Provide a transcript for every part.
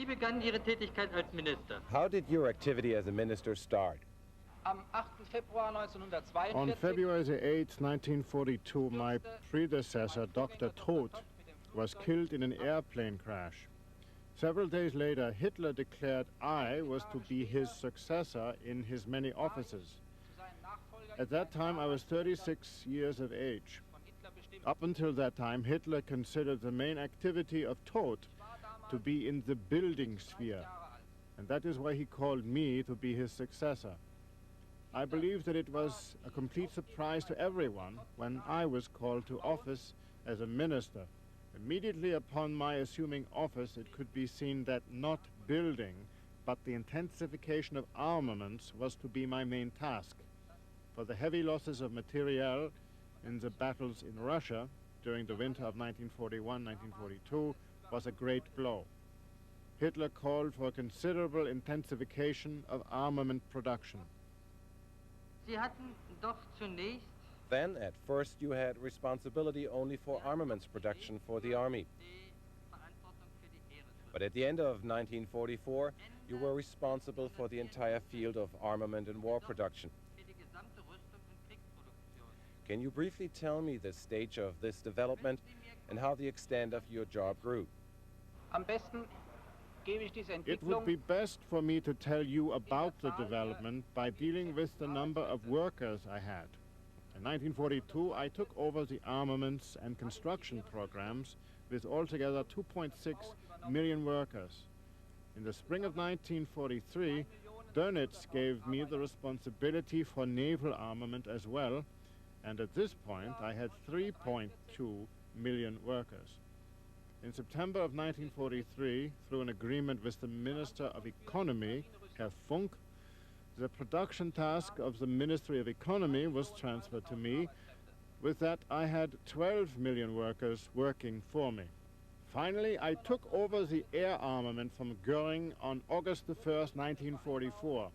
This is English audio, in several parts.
begann Ihre Tätigkeit als Minister? How did your activity as a minister start? Am 8. Februar 1942 On February the 8th, 1942, my predecessor, Dr. Todt, was killed in an airplane crash. Several days later, Hitler declared I was to be his successor in his many offices. At that time, I was 36 years of age. Up until that time, Hitler considered the main activity of Todt to be in the building sphere, and that is why he called me to be his successor. I believe that it was a complete surprise to everyone when I was called to office as a minister. Immediately upon my assuming office, it could be seen that not building, but the intensification of armaments was to be my main task. For the heavy losses of materiel in the battles in Russia during the winter of 1941-1942 was a great blow. Hitler called for considerable intensification of armament production. Sie hatten doch zunächst Then, at first, you had responsibility only for armaments production for the army. But at the end of 1944, you were responsible for the entire field of armament and war production. Can you briefly tell me the stage of this development and how the extent of your job grew? Am besten gebe ich diese It would Entwicklung be best for me to tell you about the development by dealing with the number of workers I had. In 1942, I took over the armaments and construction programs with altogether 2.6 million workers. In the spring of 1943, Dönitz gave me the responsibility for naval armament as well, and at this point I had 3.2 million workers. In September of 1943, through an agreement with the Minister of Economy, Herr Funk, the production task of the Ministry of Economy was transferred to me. With that, I had 12 million workers working for me. Finally, I took over the air armament from Göring on August the 1st, 1944.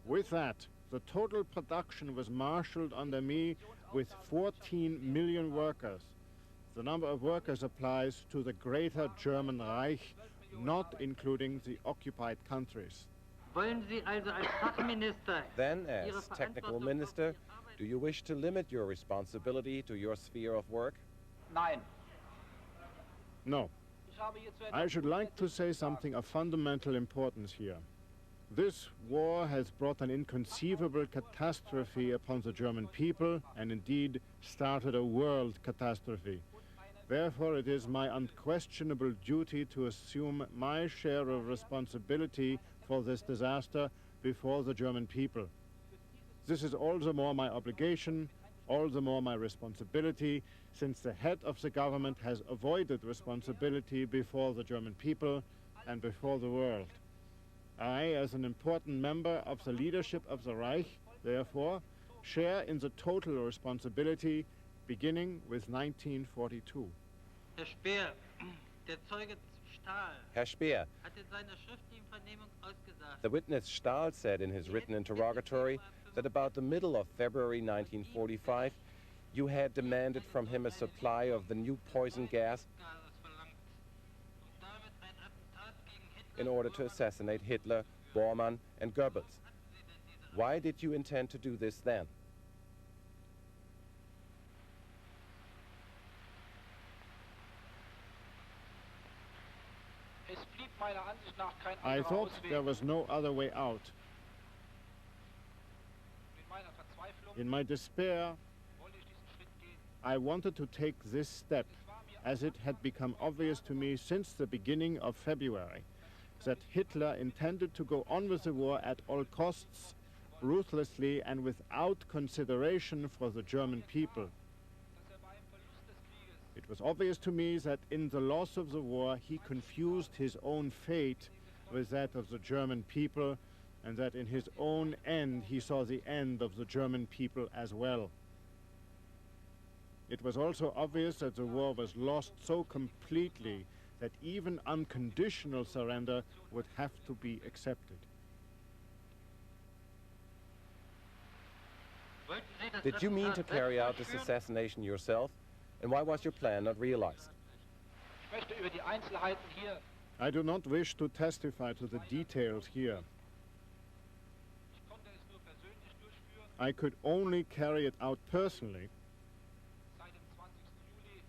With that, the total production was marshaled under me with 14 million workers. The number of workers applies to the greater German Reich, not including the occupied countries. wollen Sie also als Fachminister Then, Ihre as technical Verantwortung minister, auf Ihre Arbeit do you wish to limit your responsibility to your sphere of work? Nein. No. Ich habe hierzu I etwas should like to say something of fundamental importance here. This war has brought an inconceivable catastrophe upon the German people and indeed started a world catastrophe. Therefore, it is my unquestionable duty to assume my share of responsibility for this disaster before the German people. This is all the more my obligation, all the more my responsibility, since the head of the government has avoided responsibility before the German people and before the world. I, as an important member of the leadership of the Reich, therefore, share in the total responsibility beginning with 1942. Herr Speer, der Zeuge Stahl Herr Speer, hat in seiner schriftlichen Vernehmung ausgesagt, the witness Stahl said in his written interrogatory that about the middle of February 1945, you had demanded from him a supply of the new poison gas in order to assassinate Hitler, Bormann, and Goebbels. Why did you intend to do this then? Es blieb meiner Ansicht nach kein I anderer thought Ausweg. there was no other way out. In meiner Verzweiflung In my despair, wollte ich diesen Schritt gehen. I wanted to take this step, as it had become obvious to me since the beginning of February that Hitler intended to go on with the war at all costs, ruthlessly and without consideration for the German people. Dass bei dem Verlust des Krieges It was obvious to me that in the loss of the war he confused his own fate with that of the German people, and that in his own end he saw the end of the German people as well. It was also obvious that the war was lost so completely that even unconditional surrender would have to be accepted. wollten Sie das Did you mean to Attentat carry selbst out this durchführen? assassination yourself? And why was your plan not realized? Ich möchte über die Einzelheiten hier I do not wish to testify to the details here. Ich konnte es nur persönlich durchführen. I could only carry it out personally Seit dem 20. Juli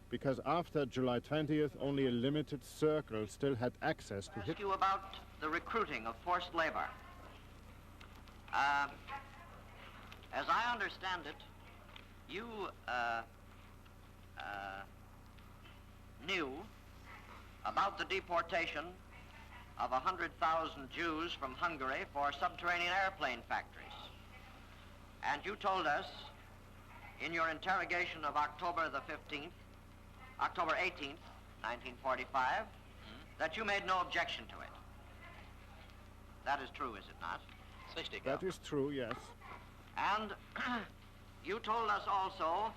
because after July 20th, only a limited circle still had access to Ask you about the recruiting of forced labor. As I understand it, you knew about the deportation of 100,000 Jews from Hungary for subterranean airplane factories. And you told us in your interrogation of October 18th, 1945, that you made no objection to it. That is true, is it not? That is true, yes. And you told us also,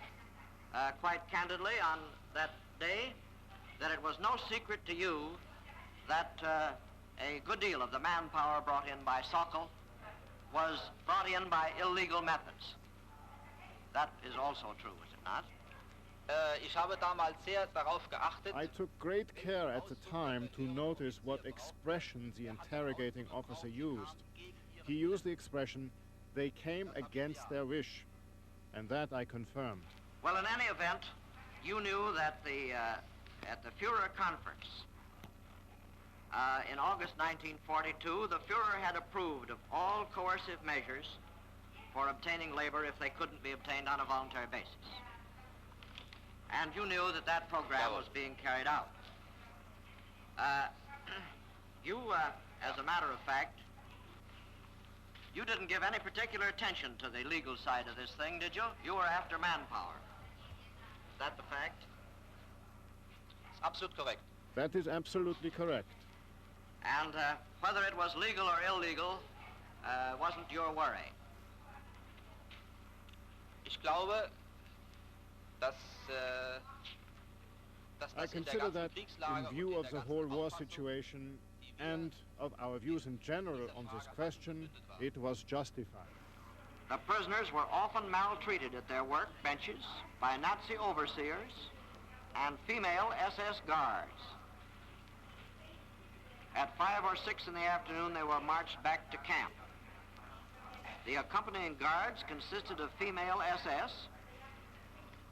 quite candidly on that day, that it was no secret to you that a good deal of the manpower brought in by Sokol was brought in by illegal methods. That is also true, is it not? Ich habe damals sehr darauf geachtet, I took great care at the time to notice what expressions the interrogating officer used. He used the expression, "They came against their wish," and that I confirmed. Well, in any event, you knew that at the Führer Conference in August 1942, the Führer had approved of all coercive measures for obtaining labor if they couldn't be obtained on a voluntary basis. And you knew that that program was being carried out. As a matter of fact, you didn't give any particular attention to the legal side of this thing, did you? You were after manpower. Is that the fact? ist absolut korrekt. That is absolutely correct. And whether it was legal or illegal wasn't your worry. Ich glaube, dass I das in der consider ganzen that Kriegslage in und view in of der the ganzen whole war Auffassung, situation die wir and of our views in general on this question, it was justified. The prisoners were often maltreated at their work benches by Nazi overseers and female SS guards. At 5 or 6 in the afternoon, they were marched back to camp. The accompanying guards consisted of female SS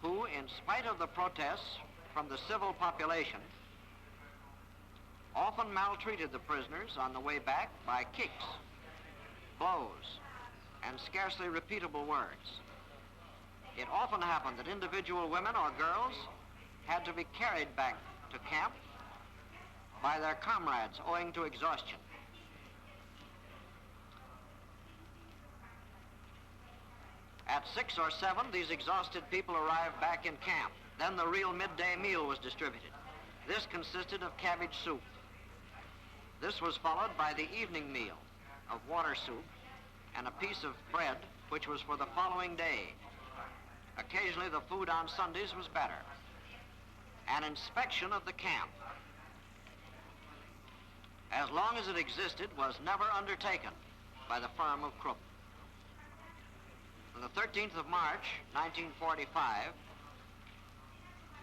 who, in spite of the protests from the civil population, often maltreated the prisoners on the way back by kicks, blows, and scarcely repeatable words. It often happened that individual women or girls had to be carried back to camp by their comrades owing to exhaustion. At 6 or 7, these exhausted people arrived back in camp. Then the real midday meal was distributed. This consisted of cabbage soup. This was followed by the evening meal of water soup and a piece of bread, which was for the following day. Occasionally, the food on Sundays was better. An inspection of the camp, as long as it existed, was never undertaken by the firm of Krupp. On the 13th of March, 1945,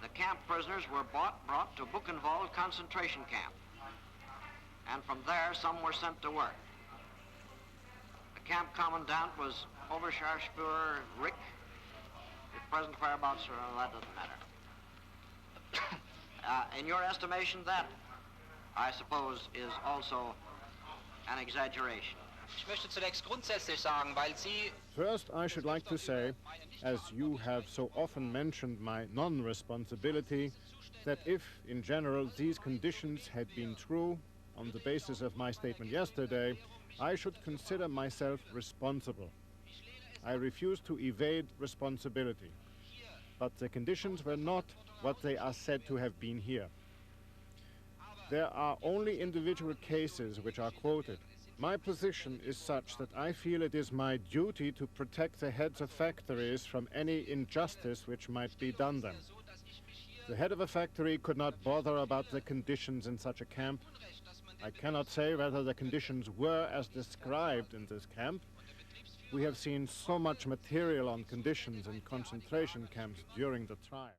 the camp prisoners were brought to Buchenwald concentration camp. And from there, some were sent to work. The camp commandant was Oberscharführer Reich. The present whereabouts, that doesn't matter. In your estimation, that, I suppose, is also an exaggeration. Ich möchte zunächst grundsätzlich sagen, weil Sie First, I should like to say, as you have so often mentioned my non-responsibility, that if, in general, these conditions had been true, on the basis of my statement yesterday, I should consider myself responsible. I refuse to evade responsibility. But the conditions were not what they are said to have been here. There are only individual cases which are quoted. My position is such that I feel it is my duty to protect the heads of factories from any injustice which might be done them. The head of a factory could not bother about the conditions in such a camp. I cannot say whether the conditions were as described in this camp. We have seen so much material on conditions in concentration camps during the trial.